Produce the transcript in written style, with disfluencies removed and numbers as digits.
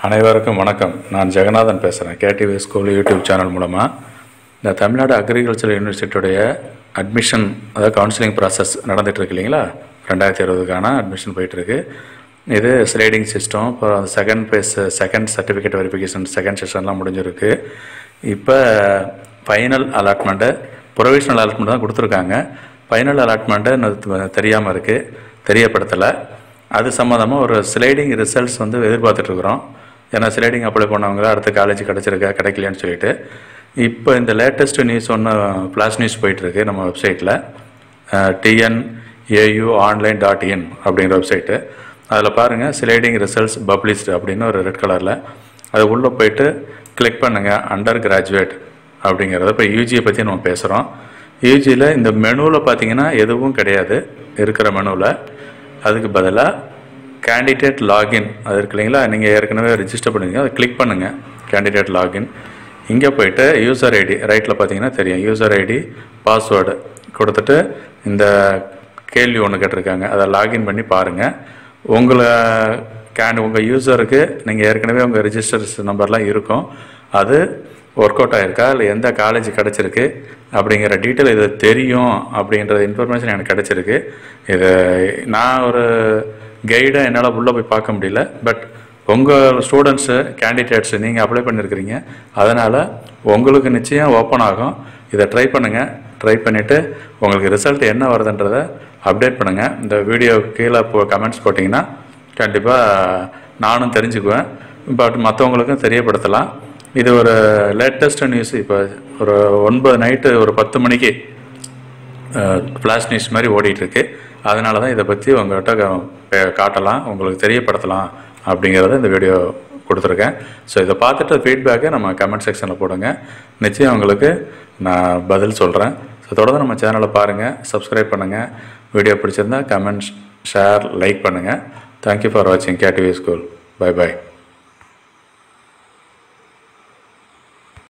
அனைவருக்கும் வணக்கம். நான் ஜெகநாதன் பேசுகிறேன். கேடிவி ஸ்கூல் யூடியூப் சேனல் மூலமாக இந்த தமிழ்நாடு அக்ரிகல்ச்சர் யூனிவர்சிட்டியுடைய அட்மிஷன், அதாவது கவுன்சிலிங் ப்ராசஸ் நடந்துகிட்ருக்கு இல்லைங்களா. 2020க்கான அட்மிஷன் போயிட்டுருக்கு. இது ஸ்லைடிங் சிஸ்டம். அப்புறம் second phase, second certificate verification, second செஷன்லாம் முடிஞ்சிருக்கு. இப்போ ஃபைனல் அலாட்மெண்ட்டு, ப்ரொவிஷனல் அலாட்மெண்ட் தான் கொடுத்துருக்காங்க. ஃபைனல் அலாட்மெண்ட்டு தெரியாமல் இருக்குது, தெரியப்படுத்தலை. அது சம்மந்தமாக ஒரு ஸ்லைடிங் ரிசல்ட்ஸ் எதிர்பார்த்துட்ருக்குறோம். ஏன்னா ஸ்லைடிங் அப்ளை பண்ணவங்க அடுத்த காலேஜ் கிடச்சிருக்கா கிடைக்கலையான்னு சொல்லிட்டு இப்போ இந்த லேட்டஸ்ட் நியூஸ் ஃப்ளாஷ் நியூஸ் போயிட்டுருக்கு நம்ம வெப்சைட்டில். TNAU online.in அப்படிங்கிற வெப்சைட்டு. அதில் பாருங்கள், ஸ்லைடிங் ரிசல்ட்ஸ் பப்ளிஷ்டு அப்படின்னு ஒரு ரெட் கலரில். அது உள்ளே போயிட்டு கிளிக் பண்ணுங்கள், அண்டர் கிராஜுவேட் அப்படிங்கிறத. இப்போ யூஜியை பற்றி நம்ம பேசுகிறோம். யூஜியில் இந்த மெனுவில் பார்த்தீங்கன்னா எதுவும் கிடையாது. இருக்கிற மெனுவில் அதுக்கு பதிலாக கேண்டிடேட் லாகின் அது இருக்கு இல்லைங்களா. நீங்கள் ஏற்கனவே ரிஜிஸ்டர் பண்ணுவீங்க, அதை கிளிக் பண்ணுங்கள், கேண்டிடேட் லாகின். இங்கே போய்ட்டு யூசர் ஐடி ரைட்டில் பார்த்தீங்கன்னா தெரியும், யூசர் ஐடி பாஸ்வேர்டு கொடுத்துட்டு இந்த கேள்வி ஒன்று கேட்டிருக்காங்க, அதை லாகின் பண்ணி பாருங்கள். உங்கள் யூசருக்கு நீங்கள் ஏற்கனவே உங்கள் ரிஜிஸ்டர்ஸ் நம்பர்லாம் இருக்கும், அது ஒர்க் அவுட் ஆகிருக்கா, இல்லை எந்த காலேஜ் கிடச்சிருக்கு அப்படிங்கிற டீட்டெயில் இது தெரியும். அப்படின்ற இன்ஃபர்மேஷன் எனக்கு கிடச்சிருக்கு. இது நான் ஒரு கைடாக என்னால் உள்ளே போய் பார்க்க முடியல. பட் உங்கள் ஸ்டூடெண்ட்ஸு, கேண்டிடேட்ஸு நீங்கள் அப்ளை பண்ணியிருக்கிறீங்க, அதனால் உங்களுக்கு நிச்சயம் ஓப்பன் ஆகும். இதை ட்ரை பண்ணுங்கள். ட்ரை பண்ணிவிட்டு உங்களுக்கு ரிசல்ட் என்ன வருதுன்றதை அப்டேட் பண்ணுங்கள். இந்த வீடியோ கீழே கமெண்ட்ஸ் போட்டிங்கன்னா கண்டிப்பாக நானும் தெரிஞ்சுக்குவேன். பட் மற்றவங்களுக்கும் தெரியப்படுத்தலாம். இது ஒரு லேட்டஸ்ட் நியூஸ். இப்போ ஒரு 9 நைட்டு ஒரு 10 மணிக்கு ஃப்ளாஷ் நியூஸ் மாதிரி ஓடிட்டுருக்கு. அதனால தான் இதை பற்றி உங்கள்கிட்ட காட்டலாம், உங்களுக்கு தெரியப்படுத்தலாம் அப்படிங்கிறத இந்த வீடியோ கொடுத்துருக்கேன். ஸோ இதை பார்த்துட்டு ஃபீட்பேக்கை நம்ம கமெண்ட் செக்ஷனில் போடுங்க. நிச்சயம் உங்களுக்கு நான் பதில் சொல்கிறேன். ஸோ தொடர்ந்து நம்ம சேனலை பாருங்கள், சப்ஸ்கிரைப் பண்ணுங்கள். வீடியோ பிடிச்சிருந்தா கமெண்ட், ஷேர், லைக் பண்ணுங்கள். தேங்க்யூ ஃபார் வாட்சிங் கேடிவி ஸ்கூல். Bye bye.